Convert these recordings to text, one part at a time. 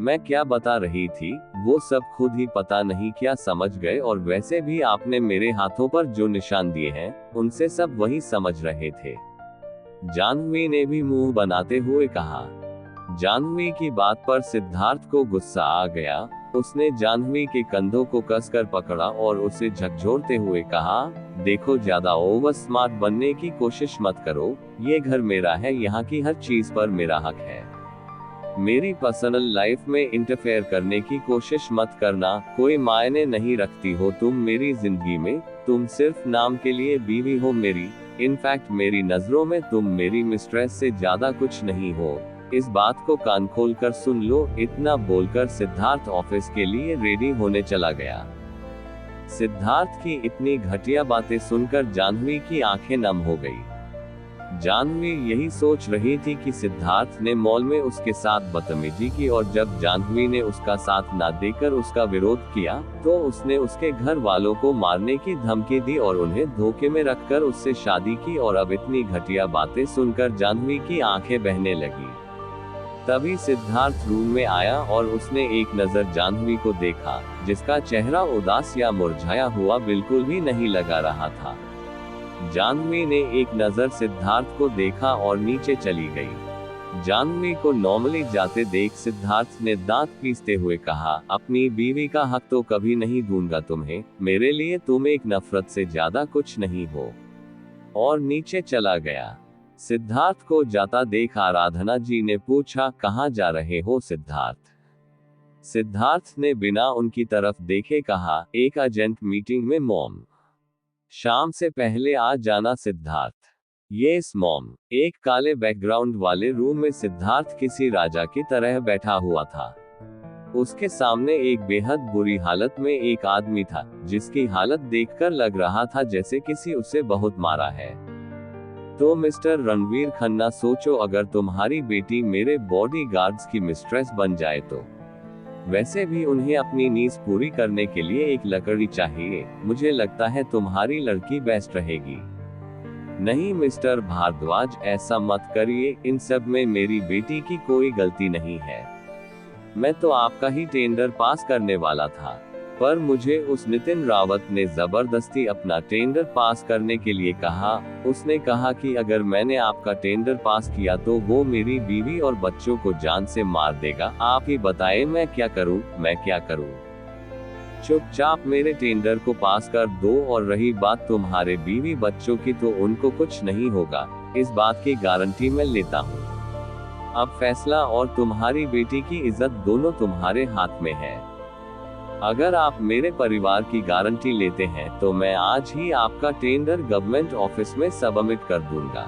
मैं क्या बता रही थी, वो सब खुद ही पता नहीं क्या समझ गए, और वैसे भी आपने मेरे हाथों पर जो निशान दिए हैं, उनसे सब वही समझ रहे थे। जाह्नवी ने भी मुंह बनाते हुए कहा। जाह्नवी की बात पर सिद्धार्थ को गुस्सा आ गया। उसने जाह्नवी के कंधों को कसकर पकड़ा और उसे झकझोरते हुए कहा, देखो, ज्यादा ओवर स्मार्ट बनने की कोशिश मत करो। ये घर मेरा है, यहाँ की हर चीज पर मेरा हक है। मेरी पर्सनल लाइफ में इंटरफेयर करने की कोशिश मत करना। कोई मायने नहीं रखती हो तुम मेरी जिंदगी में। तुम सिर्फ नाम के लिए बीवी हो मेरी। इनफैक्ट मेरी नजरों में तुम मेरी मिस्ट्रेस से ज्यादा कुछ नहीं हो। इस बात को कान खोल कर सुन लो। इतना बोलकर सिद्धार्थ ऑफिस के लिए रेडी होने चला गया। सिद्धार्थ की इतनी घटिया बातें सुनकर जाह्नवी की आंखें नम हो गई। जाह्नवी यही सोच रही थी कि सिद्धार्थ ने मॉल में उसके साथ बदतमीजी की, और जब जाह्नवी ने उसका साथ ना देकर उसका विरोध किया, तो उसने उसके घर वालों को मारने की धमकी दी और उन्हें धोखे में रखकर उससे शादी की। और अब इतनी घटिया बातें सुनकर जाह्नवी की आंखें बहने लगी। तभी सिद्धार्थ रूम में आया और उसने एक नजर जाह्नवी को देखा, जिसका चेहरा उदास या मुरझाया हुआ बिल्कुल भी नहीं लगा रहा था। जाह्नवी ने एक नजर सिद्धार्थ को देखा और नीचे चली गई। जाह्नवी को नॉर्मली जाते देख सिद्धार्थ ने दांत पीसते हुए कहा, अपनी बीवी का हक तो कभी नहीं दूंगा तुम्हें। मेरे लिए तुम एक नफरत से ज्यादा कुछ नहीं हो। और नीचे चला गया। सिद्धार्थ को जाता देख आराधना जी ने पूछा, कहाँ जा रहे हो सिद्धार्थ? सिद्धार्थ ने बिना उनकी तरफ देखे कहा, एक अर्जेंट मीटिंग में मॉम। शाम से पहले आ जाना सिद्धार्थ। Yes mom. एक काले बैकग्राउंड वाले रूम में सिद्धार्थ किसी राजा की तरह बैठा हुआ था। उसके सामने एक बेहद बुरी हालत में एक आदमी था, जिसकी हालत देखकर लग रहा था जैसे किसी उसे बहुत मारा है। तो मिस्टर रणवीर खन्ना, सोचो अगर तुम्हारी बेटी मेरे बॉडीगार्ड्स की मिस्ट्रेस बन जाए तो। वैसे भी उन्हें अपनी नीड्स पूरी करने के लिए एक लकड़ी चाहिए। मुझे लगता है तुम्हारी लड़की बेस्ट रहेगी। नहीं मिस्टर भारद्वाज, ऐसा मत करिए। इन सब में मेरी बेटी की कोई गलती नहीं है। मैं तो आपका ही टेंडर पास करने वाला था, पर मुझे उस नितिन रावत ने जबरदस्ती अपना टेंडर पास करने के लिए कहा। उसने कहा कि अगर मैंने आपका टेंडर पास किया तो वो मेरी बीवी और बच्चों को जान से मार देगा। आप ही बताएं मैं क्या करूं? मैं क्या करूं? चुपचाप मेरे टेंडर को पास कर दो। और रही बात तुम्हारे बीवी बच्चों की, तो उनको कुछ नहीं होगा, इस बात की गारंटी मैं लेता हूँ। अब फैसला और तुम्हारी बेटी की इज्जत दोनों तुम्हारे हाथ में है। अगर आप मेरे परिवार की गारंटी लेते हैं तो मैं आज ही आपका टेंडर गवर्नमेंट ऑफिस में सबमिट कर दूंगा।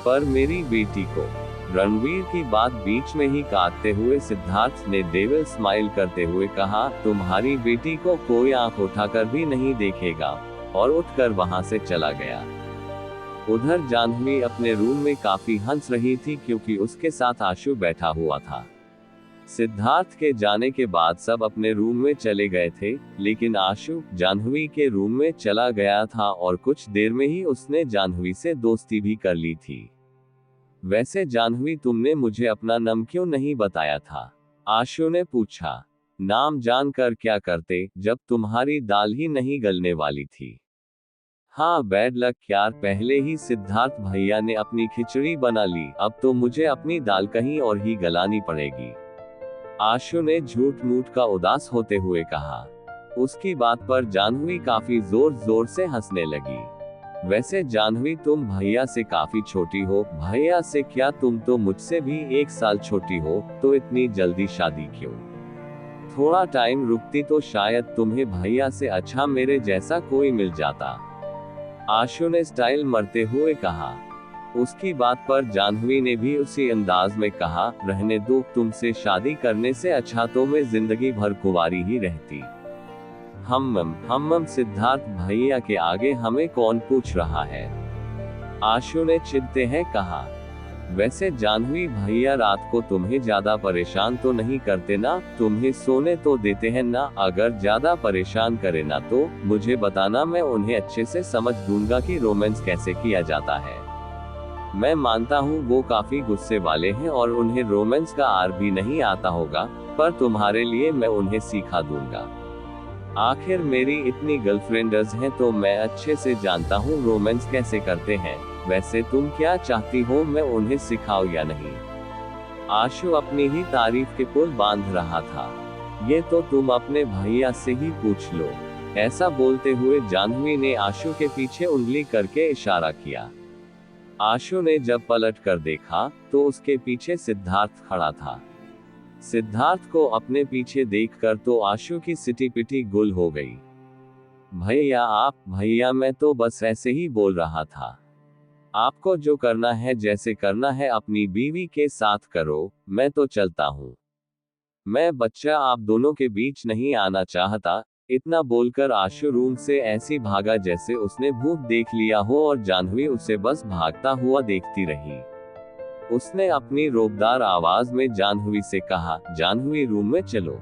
पर मेरी बेटी को। रणवीर की बात बीच में ही काटते हुए सिद्धार्थ ने डेविल स्माइल करते हुए कहा, तुम्हारी बेटी को कोई आंख उठाकर भी नहीं देखेगा। और उठकर वहां से चला गया। उधर जाह्नवी अपने रूम में काफी हंस रही थी, क्योंकि उसके साथ आशु बैठा हुआ था। सिद्धार्थ के जाने के बाद सब अपने रूम में चले गए थे, लेकिन आशु जाह्नवी के रूम में चला गया था और कुछ देर में ही उसने जाह्नवी से दोस्ती भी कर ली थी। वैसे जाह्नवी, तुमने मुझे अपना नाम क्यों नहीं बताया था? आशु ने पूछा। नाम जानकर क्या करते, जब तुम्हारी दाल ही नहीं गलने वाली थी। हाँ, बैड लक यार, पहले ही सिद्धार्थ भैया ने अपनी खिचड़ी बना ली, अब तो मुझे अपनी दाल कहीं और ही गलानी पड़ेगी। आशु ने झूठ मूठ का उदास होते हुए कहा। उसकी बात पर जाह्नवी काफी जोर जोर से हंसने लगी। वैसे जाह्नवी, तुम भैया से काफी छोटी हो। भैया से क्या, तुम तो मुझसे भी 1 साल छोटी हो, तो इतनी जल्दी शादी क्यों? थोड़ा टाइम रुकती तो शायद तुम्हें भैया से अच्छा मेरे जैसा कोई मिल जाता। आशु ने स्टाइल मरते हुए कहा। उसकी बात पर जाह्नवी ने भी उसी अंदाज में कहा, रहने दो, तुमसे शादी करने से अच्छा तो मैं जिंदगी भर कुंवारी ही रहती। हम सिद्धार्थ भैया के आगे हमें कौन पूछ रहा है? आशु ने चिढ़ते हैं कहा। वैसे जाह्नवी भैया, रात को तुम्हें ज्यादा परेशान तो नहीं करते ना? तुम्हें सोने तो देते हैं ना? अगर ज्यादा परेशान करे ना तो मुझे बताना, मैं उन्हें अच्छे से समझ दूंगा कि रोमांस कैसे किया जाता है। मैं मानता हूँ वो काफी गुस्से वाले हैं और उन्हें रोमांस का आर भी नहीं आता होगा, पर तुम्हारे लिए मैं उन्हें सिखा दूंगा। आखिर मेरी इतनी गर्लफ्रेंड्स हैं तो मैं अच्छे से जानता हूँ रोमांस कैसे करते हैं। वैसे तुम क्या चाहती हो, मैं उन्हें सिखाऊं या नहीं? आशु अपनी ही तारीफ के पुल बांध रहा था। ये तो तुम अपने भैया से ही पूछ लो। ऐसा बोलते हुए जाह्नवी ने आशु के पीछे उंगली करके इशारा किया। आशु ने जब पलट कर देखा तो उसके पीछे सिद्धार्थ खड़ा था। सिद्धार्थ को अपने पीछे देखकर तो आशु की सिटी पिटी गुल हो गई। भैया आप? भैया मैं तो बस ऐसे ही बोल रहा था। आपको जो करना है जैसे करना है अपनी बीवी के साथ करो, मैं तो चलता हूँ। मैं बच्चा आप दोनों के बीच नहीं आना चाहता। इतना बोलकर आशु रूम से ऐसी भागा जैसे उसने भूत देख लिया हो और जाह्नवी उसे बस भागता हुआ देखती रही। उसने अपनी रोबदार आवाज में जाह्नवी से कहा, जाह्नवी रूम में चलो।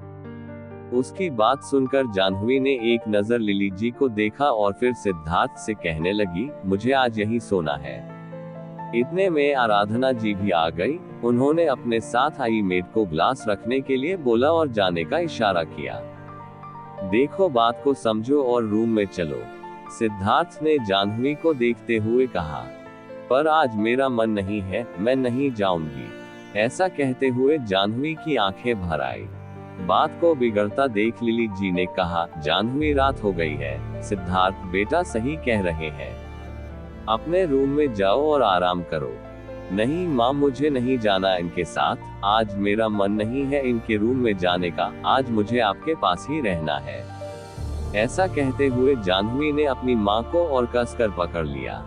उसकी बात सुनकर जाह्नवी ने एक नजर लिली जी को देखा और फिर सिद्धार्थ से कहने लगी, मुझे आज यही सोना है। इतने में आराधना जी भी आ गई। उन्होंने अपने साथ आई मेड को ग्लास रखने के लिए बोला और जाने का इशारा किया। देखो बात को समझो और रूम में चलो, सिद्धार्थ ने जाह्नवी को देखते हुए कहा। पर आज मेरा मन नहीं है, मैं नहीं जाऊंगी। ऐसा कहते हुए जाह्नवी की आंखें भर आई। बात को बिगड़ता देख लिली जी ने कहा, जाह्नवी रात हो गई है। सिद्धार्थ बेटा सही कह रहे हैं, अपने रूम में जाओ और आराम करो। नहीं माँ मुझे नहीं जाना इनके साथ, आज मेरा मन नहीं है इनके रूम में जाने का, आज मुझे आपके पास ही रहना है। ऐसा कहते हुए जाह्नवी ने अपनी माँ को और कसकर पकड़ लिया।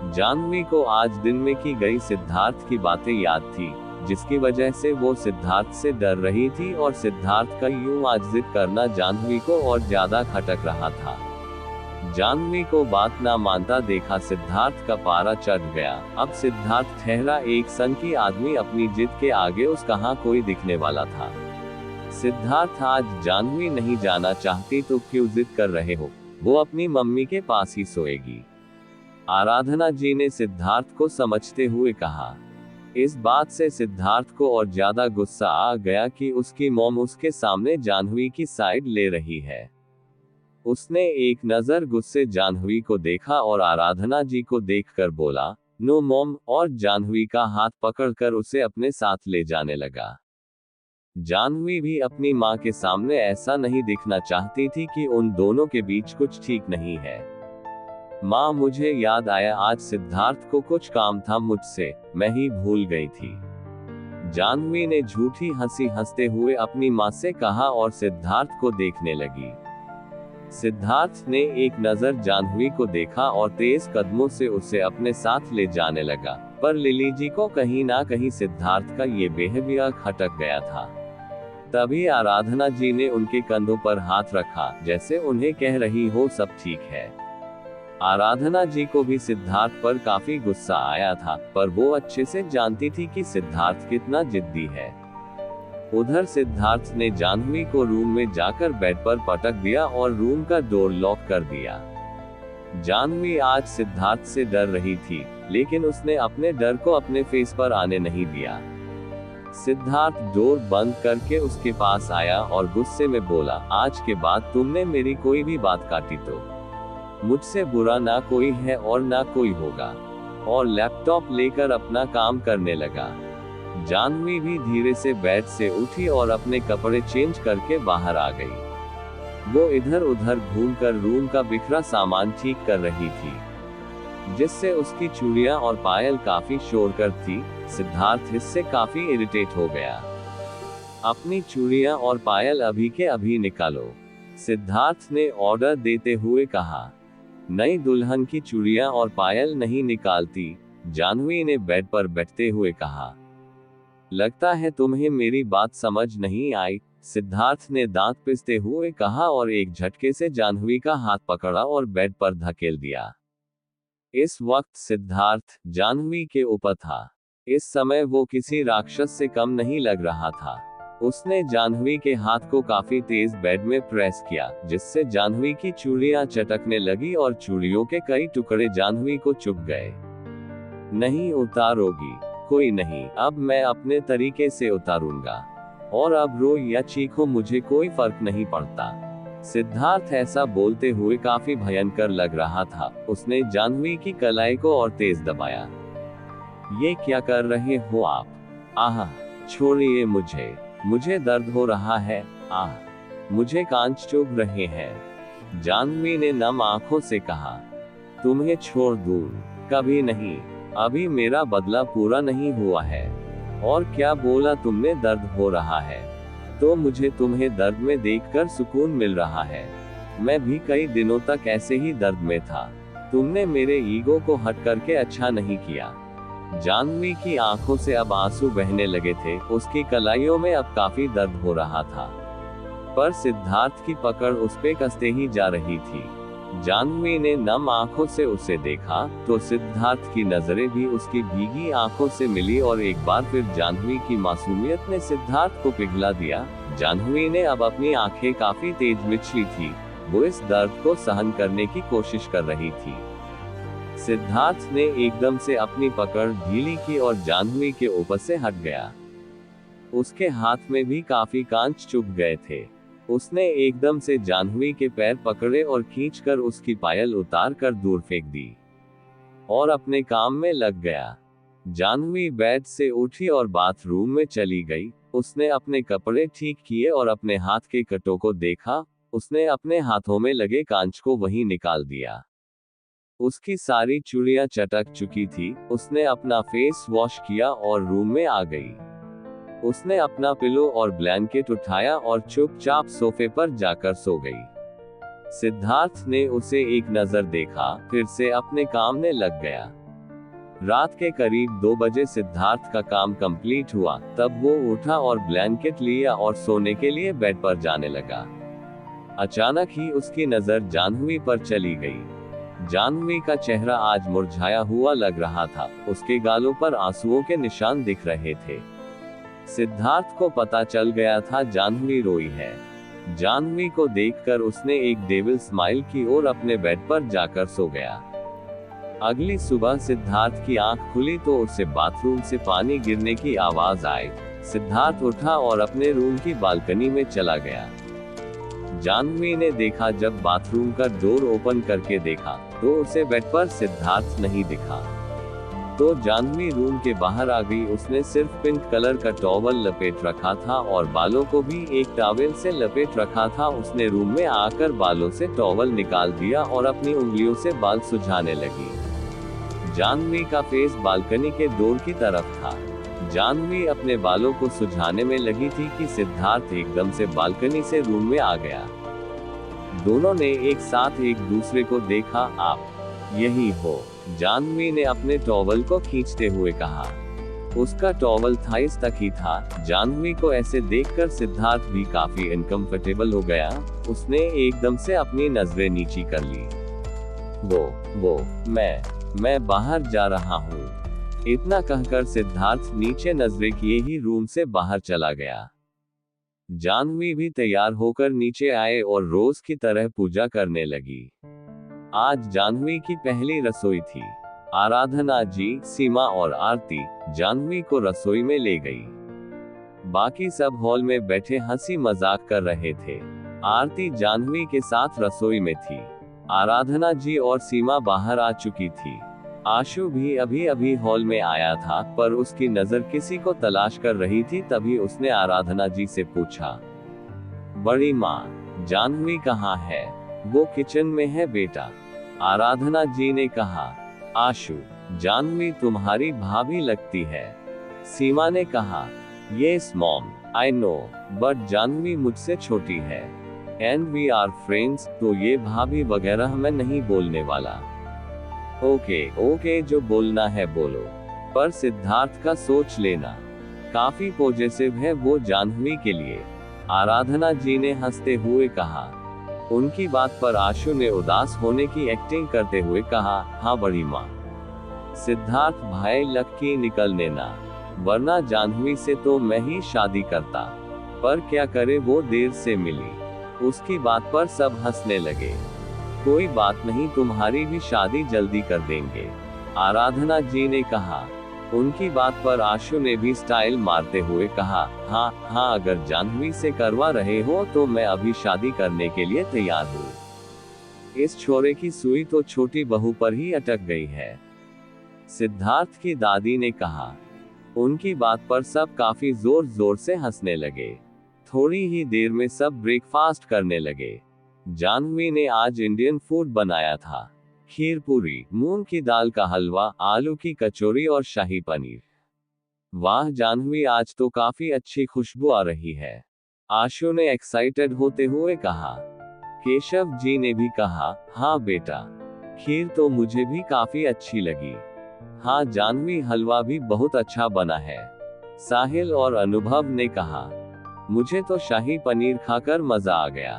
जाह्नवी को आज दिन में की गई सिद्धार्थ की बातें याद थी, जिसकी वजह से वो सिद्धार्थ से डर रही थी और सिद्धार्थ का यूं आज जिद करना जाह्नवी को और ज्यादा खटक रहा था। जाह्नवी को बात ना मानता देखा सिद्धार्थ का पारा चढ़ गया। अब सिद्धार्थ ठहरा एक सनकी आदमी अपनी जिद के आगे उस कहां कोई दिखने वाला था। सिद्धार्थ आज जाह्नवी नहीं जाना चाहती तो क्यों जिद कर रहे हो, वो अपनी मम्मी के पास ही सोएगी। आराधना जी ने सिद्धार्थ को समझते हुए कहा। इस बात से सिद्धार्थ को और ज्यादा गुस्सा आ गया कि उसकी मॉम उसके सामने जाह्नवी की साइड ले रही है। उसने एक नजर गुस्से जाह्नवी को देखा और आराधना जी को देखकर बोला, नो मॉम, और जाह्नवी का हाथ पकड़कर उसे अपने साथ ले जाने लगा। जाह्नवी भी अपनी मां के सामने ऐसा नहीं दिखना चाहती थी कि उन दोनों के बीच कुछ ठीक नहीं है। मां मुझे याद आया आज सिद्धार्थ को कुछ काम था मुझसे, मैं ही भूल गई थी। जाह्नवी ने झूठी हंसी हंसते हुए अपनी मां से कहा और सिद्धार्थ को देखने लगी। सिद्धार्थ ने एक नजर जाह्नवी को देखा और तेज कदमों से उसे अपने साथ ले जाने लगा, पर लिली जी को कहीं ना कहीं सिद्धार्थ का ये बिहेवियर खटक गया था। तभी आराधना जी ने उनके कंधों पर हाथ रखा, जैसे उन्हें कह रही हो सब ठीक है। आराधना जी को भी सिद्धार्थ पर काफी गुस्सा आया था, पर वो अच्छे से जानती थी कि सिद्धार्थ कितना जिद्दी है। उधर सिद्धार्थ ने जाह्नवी को रूम में जाकर बेड पर पटक दिया और रूम का डोर लॉक कर दिया। जाह्नवी आज सिद्धार्थ से डर रही थी, लेकिन उसने अपने डर को अपने फेस पर आने नहीं दिया। सिद्धार्थ डोर बंद करके उसके पास आया और गुस्से में बोला, आज के बाद तुमने मेरी कोई भी बात काटी तो मुझसे बुरा ना कोई है और ना कोई होगा, और लैपटॉप लेकर अपना काम करने लगा। जाह्नवी भी धीरे से बेड से उठी और अपने कपड़े चेंज करके बाहर आ गई। वो इधर उधर घूमकर रूम का बिखरा सामान ठीक कर रही थी, जिससे उसकी चूड़ियां और पायल काफी शोर कर थी। सिद्धार्थ इससे काफी इरिटेट हो गया। अपनी चूड़ियां और पायल अभी के अभी निकालो, सिद्धार्थ ने ऑर्डर देते हुए कहा। नई दुल्हन की चूड़ियां और पायल नहीं निकालती, जाह्नवी ने बेड पर बैठते हुए कहा। लगता है तुम्हें मेरी बात समझ नहीं आई, सिद्धार्थ ने दांत पिसते हुए कहा और एक झटके से जाह्नवी का हाथ पकड़ा और बेड पर धकेल दिया। इस वक्त सिद्धार्थ जाह्नवी के ऊपर था। इस समय वो किसी राक्षस से कम नहीं लग रहा था। उसने जाह्नवी के हाथ को काफी तेज बेड में प्रेस किया, जिससे जाह्नवी की चूड़ियां चटकने लगी और चूड़ियों के कई टुकड़े जाह्नवी को चुभ गए। नहीं उतारोगी? कोई नहीं, अब मैं अपने तरीके से उतारूंगा। और अब रो या चीखो, मुझे कोई फर्क नहीं पड़ता। सिद्धार्थ ऐसा बोलते हुए काफी भयंकर लग रहा था। उसने जाह्नवी की कलाई को और तेज दबाया। ये क्या कर रहे हो आप? आह, छोड़िए मुझे, मुझे दर्द हो रहा है। आह, मुझे कांच चुभ रहे हैं। जाह्नवी ने नम आंखों से कहा। तुम्हें छोड़ दूं? कभी नहीं, अभी मेरा बदला पूरा नहीं हुआ है। और क्या बोला तुमने? दर्द हो रहा है? तो मुझे तुम्हें दर्द में देखकर सुकून मिल रहा है। मैं भी कई दिनों तक ऐसे ही दर्द में था। तुमने मेरे ईगो को हट करके अच्छा नहीं किया। जाह्नवी की आंखों से अब आंसू बहने लगे थे। उसकी कलाइयों में अब काफी दर्द हो रहा था, पर सिद्धार्थ की पकड़ उस पे कसते ही जा रही थी। जाह्नवी ने नम आंखों से उसे देखा तो सिद्धार्थ की नजरें भी उसकी भीगी आंखों से मिली और एक बार फिर जाह्नवी की मासूमियत ने सिद्धार्थ को पिघला दिया। जाह्नवी ने अब अपनी आंखें काफी तेज मिचली थी। वो इस दर्द को सहन करने की कोशिश कर रही थी। सिद्धार्थ ने एकदम से अपनी पकड़ ढीली की और जाह्नवी के ऊपर से हट गया। उसके हाथ में भी काफी कांच चुभ गए थे। उसने एकदम से जाह्नवी के पैर पकड़े और खींचकर उसकी पायल उतार कर दूर फेंक दी और अपने काम में लग गया। जाह्नवी बेड से उठी और बाथरूम में चली गई। उसने अपने कपड़े ठीक किए और अपने हाथ के कटों को देखा। उसने अपने हाथों में लगे कांच को वहीं निकाल दिया। उसकी सारी चूड़ियां चटक चुकी थी। उसने अपना फेस वॉश किया और रूम में आ गई। उसने अपना पिलो और ब्लैंकेट उठाया और चुपचाप सोफे पर जाकर सो गई। सिद्धार्थ ने उसे एक नजर देखा, फिर से अपने काम में लग गया। रात के करीब 2 बजे सिद्धार्थ का काम कंप्लीट हुआ। तब वो उठा और ब्लैंकेट लिया और सोने के लिए बेड पर जाने लगा। अचानक ही उसकी नजर जाह्नवी पर चली गई। जाह्नवी का चेहरा आज मुरझाया हुआ लग रहा था। उसके गालों पर आंसुओं के निशान दिख रहे थे। सिद्धार्थ को पता चल गया था जाह्नवी रोई है। जाह्नवी को देखकर उसने एक डेविल स्माइल की और अपने बेड पर जाकर सो गया। अगली सुबह सिद्धार्थ की आंख खुली तो उसे बाथरूम से पानी गिरने की आवाज आई। सिद्धार्थ उठा और अपने रूम की बालकनी में चला गया। जाह्नवी ने देखा, जब बाथरूम का डोर ओपन करके देखा तो उसे बेड पर सिद्धार्थ नहीं दिखा। तो जाह्नवी रूम के बाहर आ गई। उसने सिर्फ पिंक कलर का टॉवल लपेट रखा था और बालों को भी एक टॉवल से लपेट रखा था। उसने रूम में आकर बालों से टॉवल निकाल दिया और अपनी उंगलियों से बाल सुझाने लगी। जाह्नवी का फेस बालकनी के डोर की तरफ था। जाह्नवी अपने बालों को सुझाने में लगी थी कि सिद्धार्थ एकदम से बालकनी से रूम में आ गया। दोनों ने एक साथ एक दूसरे को देखा। आप यही हो? जाह्नवी ने अपने टॉवल को खींचते हुए कहा। उसका टॉवल थाइस तक ही था। जाह्नवी को ऐसे देखकर सिद्धार्थ भी काफी अनकंफर्टेबल हो गया। उसने एकदम से अपनी नजरें नीची कर ली। वो मैं बाहर जा रहा हूँ। इतना कहकर सिद्धार्थ नीचे नजरें किए ही रूम से बाहर चला गया। जाह्नवी भी तैयार होकर नीचे आए और रोज की तरह पूजा करने लगी। आज जाह्नवी की पहली रसोई थी। आराधना जी, सीमा और आरती जाह्नवी को रसोई में ले गई। बाकी सब हॉल में बैठे हंसी मजाक कर रहे थे। आरती जाह्नवी के साथ रसोई में थी। आराधना जी और सीमा बाहर आ चुकी थी। आशु भी अभी अभी हॉल में आया था, पर उसकी नजर किसी को तलाश कर रही थी। तभी उसने आराधना जी से पूछा, बड़ी माँ, जाह्नवी कहाँ है? वो किचन में है बेटा, आराधना जी ने कहा। आशु, जाह्नवी तुम्हारी भाभी लगती है, सीमा ने कहा। Yes mom, I know, but Jahnavi मुझसे छोटी है एंड वी आर फ्रेंड्स, तो ये भाभी वगैरह मैं नहीं बोलने वाला। ओके, जो बोलना है बोलो, पर सिद्धार्थ का सोच लेना। काफी पॉजिटिव है वो जाह्नवी के लिए, आराधना जी ने हंसते हुए कहा। उनकी बात पर आशु ने उदास होने की एक्टिंग करते हुए कहा, हाँ बड़ी माँ। सिद्धार्थ भाई लक्की निकलने ना, वरना जाह्नवी से तो मैं ही शादी करता, पर क्या करे वो देर से मिली। उसकी बात पर सब हंसने लगे। कोई बात नहीं, तुम्हारी भी शादी जल्दी कर देंगे। आराधना जी ने कहा। उनकी बात पर आशु ने भी स्टाइल मारते हुए कहा, हाँ हाँ, अगर जाह्नवी से करवा रहे हो तो मैं अभी शादी करने के लिए तैयार हूँ। इस छोरे की सुई तो छोटी बहू पर ही अटक गई है। सिद्धार्थ की दादी ने कहा। उनकी बात पर सब काफी जोर जोर से हंसने लगे। थोड़ी ही देर में सब ब्रेकफास्ट करने लगे। जाह्नवी ने आज इंडियन फूड बनाया था। खीर पूरी, मूंग की दाल का हलवा, आलू की कचौरी और शाही पनीर। वाह जाह्नवी, आज तो काफी अच्छी खुशबू आ रही है, आशु ने एक्साइटेड होते हुए कहा। केशव जी ने भी कहा, हाँ बेटा, खीर तो मुझे भी काफी अच्छी लगी। हाँ जाह्नवी, हलवा भी बहुत अच्छा बना है, साहिल और अनुभव ने कहा। मुझे तो शाही पनीर खाकर मजा आ गया।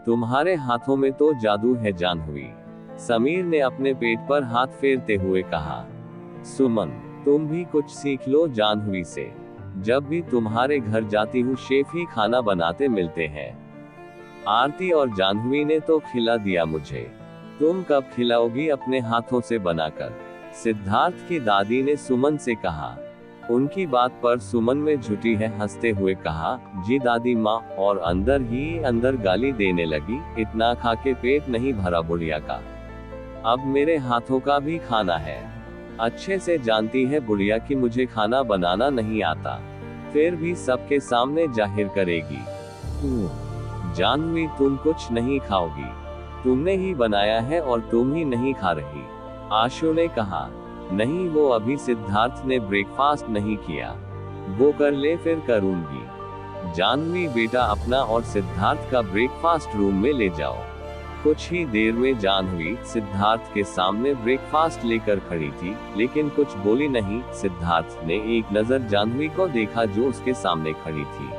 तुम्हारे हाथों में तो जादू है जाह्नवी, समीर ने अपने पेट पर हाथ फेरते हुए कहा। सुमन, तुम भी कुछ सीख लो जाह्नवी से। जब भी तुम्हारे घर जाती हूँ शेफ ही खाना बनाते मिलते हैं। आरती और जाह्नवी ने तो खिला दिया मुझे, तुम कब खिलाओगी अपने हाथों से बनाकर? सिद्धार्थ की दादी ने सुमन से कहा। उनकी बात पर सुमन में झुटी है हंसते हुए कहा, जी दादी माँ, और अंदर ही अंदर गाली देने लगी, इतना खा के पेट नहीं भरा बुढ़िया का, अब मेरे हाथों का भी खाना है। अच्छे से जानती है बुढ़िया कि मुझे खाना बनाना नहीं आता, फिर भी सबके सामने जाहिर करेगी। जाह्नवी, तुम कुछ नहीं खाओगी, तुमने ही बनाया है और तुम ही नहीं खा रही, आशु ने कहा। नहीं, वो अभी सिद्धार्थ ने ब्रेकफास्ट नहीं किया, वो कर ले फिर करूंगी। जाह्नवी बेटा, अपना और सिद्धार्थ का ब्रेकफास्ट रूम में ले जाओ। कुछ ही देर में जाह्नवी सिद्धार्थ के सामने ब्रेकफास्ट लेकर खड़ी थी, लेकिन कुछ बोली नहीं। सिद्धार्थ ने एक नजर जाह्नवी को देखा जो उसके सामने खड़ी थी।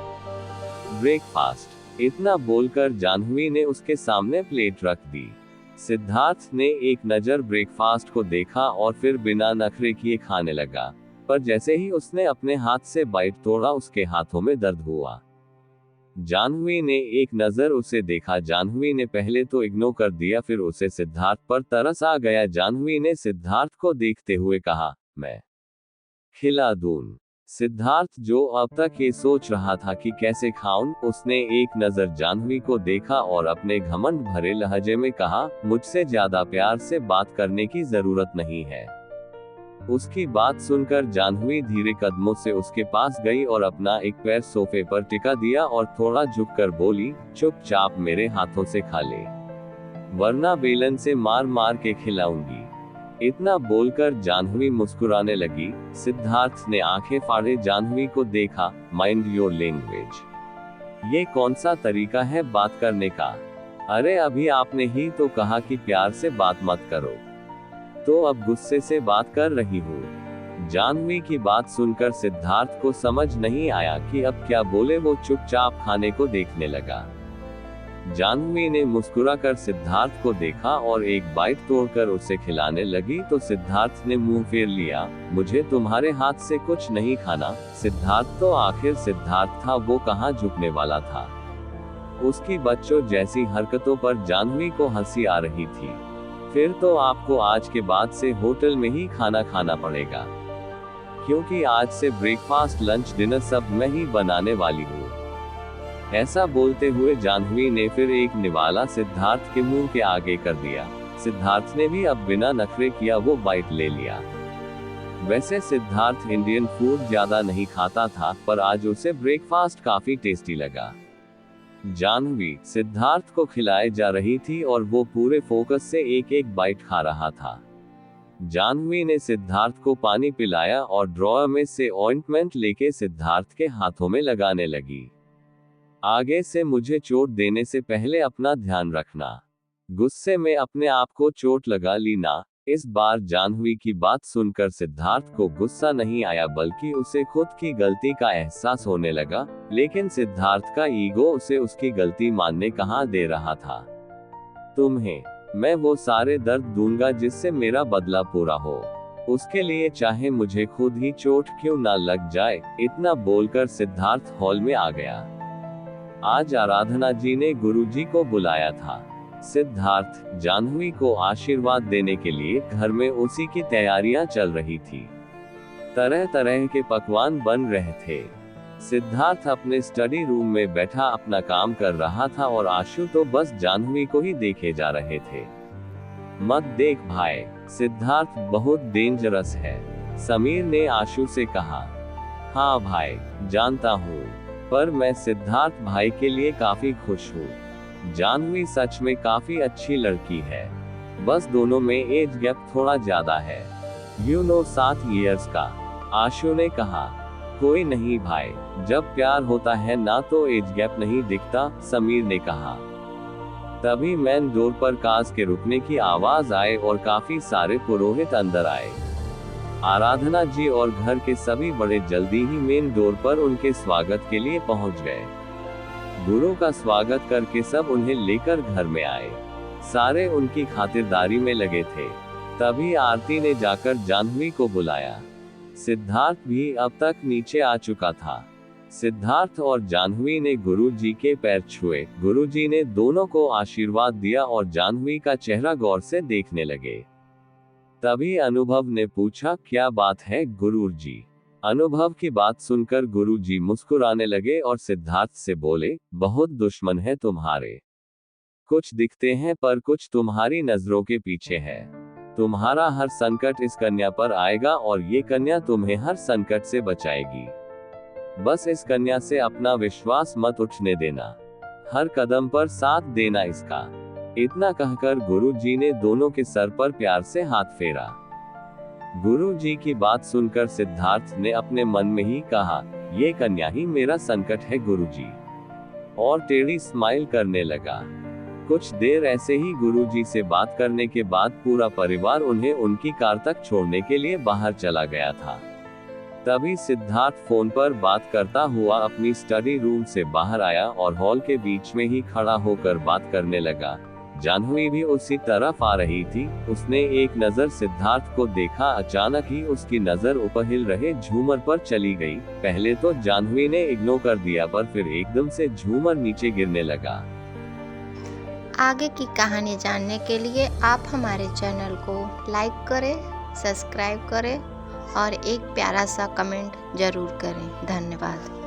ब्रेकफास्ट, इतना बोलकर जाह्नवी ने उसके सामने प्लेट रख दी। सिद्धार्थ ने एक नजर ब्रेकफास्ट को देखा और फिर बिना नखरे किए खाने लगा, पर जैसे ही उसने अपने हाथ से बाइट तोड़ा उसके हाथों में दर्द हुआ। जाह्नवी ने एक नजर उसे देखा। जाह्नवी ने पहले तो इग्नोर कर दिया, फिर उसे सिद्धार्थ पर तरस आ गया। जाह्नवी ने सिद्धार्थ को देखते हुए कहा, मैं खिला दूं। सिद्धार्थ, जो अब तक ये सोच रहा था कि कैसे खाऊं, उसने एक नजर जाह्नवी को देखा और अपने घमंड भरे लहजे में कहा, मुझसे ज्यादा प्यार से बात करने की जरूरत नहीं है। उसकी बात सुनकर जाह्नवी धीरे कदमों से उसके पास गई और अपना एक पैर सोफे पर टिका दिया और थोड़ा झुककर बोली, चुपचाप मेरे हाथों से खा ले, वरना बेलन से मार मार के खिलाऊंगी। इतना बोलकर जाह्नवी मुस्कुराने लगी। सिद्धार्थ ने आंखें फाड़े जाह्नवी को देखा। माइंड योर लैंग्वेज, ये कौन सा तरीका है बात करने का? अरे अभी आपने ही तो कहा कि प्यार से बात मत करो, तो अब गुस्से से बात कर रही हूँ। जाह्नवी की बात सुनकर सिद्धार्थ को समझ नहीं आया कि अब क्या बोले। वो चुपचाप खाने को देखने लगा। जाह्नवी ने मुस्कुराकर सिद्धार्थ को देखा और एक बाइट तोड़कर उसे खिलाने लगी तो सिद्धार्थ ने मुंह फेर लिया। मुझे तुम्हारे हाथ से कुछ नहीं खाना। सिद्धार्थ तो आखिर सिद्धार्थ था, वो कहाँ झुकने वाला था। उसकी बच्चों जैसी हरकतों पर जाह्नवी को हंसी आ रही थी। फिर तो आपको आज के बाद से होटल में ही खाना खाना पड़ेगा, क्योंकि आज से ब्रेकफास्ट लंच डिनर सब मैं ही बनाने वाली हूँ। ऐसा बोलते हुए जाह्नवी ने फिर एक निवाला सिद्धार्थ के मुंह के आगे कर दिया। सिद्धार्थ ने भी अब बिना नखरे किया वो बाइट ले लिया। वैसे सिद्धार्थ इंडियन फूड ज्यादा नहीं खाता था, पर आज उसे ब्रेकफास्ट काफी टेस्टी लगा। जाह्नवी सिद्धार्थ को खिलाए जा रही थी और वो पूरे फोकस से एक एक बाइट खा रहा था। जाह्नवी ने सिद्धार्थ को पानी पिलाया और ड्रॉअर में से ऑइंटमेंट लेके सिद्धार्थ के हाथों में लगाने लगी। आगे से मुझे चोट देने से पहले अपना ध्यान रखना, गुस्से में अपने आप को चोट लगा ली ना। इस बार जाह्नवी की बात सुनकर सिद्धार्थ को गुस्सा नहीं आया, बल्कि उसे खुद की गलती का एहसास होने लगा। लेकिन सिद्धार्थ का ईगो उसे उसकी गलती मानने कहाँ दे रहा था। तुम्हें मैं वो सारे दर्द दूंगा जिससे मेरा बदला पूरा हो, उसके लिए चाहे मुझे खुद ही चोट क्यों ना लग जाए। इतना बोलकर सिद्धार्थ हॉल में आ गया। आज आराधना जी ने गुरुजी को बुलाया था। सिद्धार्थ जाह्नवी को आशीर्वाद देने के लिए घर में उसी की तैयारियां चल रही थी। तरह तरह के पकवान बन रहे थे। सिद्धार्थ अपने स्टडी रूम में बैठा अपना काम कर रहा था और आशु तो बस जाह्नवी को ही देखे जा रहे थे। मत देख भाई, सिद्धार्थ बहुत डेंजरस है, समीर ने आशु से कहा। हाँ भाई, जानता हूँ, पर मैं सिद्धार्थ भाई के लिए काफी खुश हूँ। जाह्नवी सच में काफी अच्छी लड़की है, बस दोनों में एज गैप थोड़ा ज्यादा है। 7 इयर्स का, आशु ने कहा। कोई नहीं भाई, जब प्यार होता है ना तो एज गैप नहीं दिखता, समीर ने कहा। तभी मेन डोर पर कार के रुकने की आवाज आए और काफी सारे पुरोहित अंदर आए। आराधना जी और घर के सभी बड़े जल्दी ही मेन डोर पर उनके स्वागत के लिए पहुंच गए। गुरु का स्वागत करके सब उन्हें लेकर घर में आए। सारे उनकी खातिरदारी में लगे थे। तभी आरती ने जाकर जाह्नवी को बुलाया। सिद्धार्थ भी अब तक नीचे आ चुका था। सिद्धार्थ और जाह्नवी ने गुरुजी के पैर छुए। गुरुजी ने दोनों को आशीर्वाद दिया और जाह्नवी का चेहरा गौर से देखने लगे। तभी अनुभव ने पूछा, क्या बात है गुरुजी? अनुभव की बात सुनकर गुरुजी मुस्कुराने लगे और सिद्धार्थ से बोले, बहुत दुश्मन है तुम्हारे। कुछ दिखते हैं पर कुछ तुम्हारी नजरों के पीछे है। तुम्हारा हर संकट इस कन्या पर आएगा और ये कन्या तुम्हें हर संकट से बचाएगी। बस इस कन्या से अपना विश्वास मत उठने देना, हर कदम पर साथ देना इसका। इतना कहकर गुरुजी ने दोनों के सर पर प्यार से हाथ फेरा। गुरुजी की बात सुनकर सिद्धार्थ ने अपने मन में ही कहा, ये कन्या ही मेरा संकट है गुरुजी, और टेढ़ी स्माइल करने लगा। कुछ देर ऐसे ही गुरुजी से बात करने के बाद पूरा परिवार उन्हें उनकी कार तक छोड़ने के लिए बाहर चला गया था। तभी सिद्धार्थ फोन पर बात करता हुआ अपनी स्टडी रूम से बाहर आया और हॉल के बीच में ही खड़ा होकर बात करने लगा। जाह्नवी भी उसी तरफ आ रही थी। उसने एक नजर सिद्धार्थ को देखा। अचानक ही उसकी नजर ऊपर हिल रहे झूमर पर चली गई। पहले तो जाह्नवी ने इग्नोर कर दिया, पर फिर एकदम से झूमर नीचे गिरने लगा। आगे की कहानी जानने के लिए आप हमारे चैनल को लाइक करें, सब्सक्राइब करें और एक प्यारा सा कमेंट जरूर करें। धन्यवाद।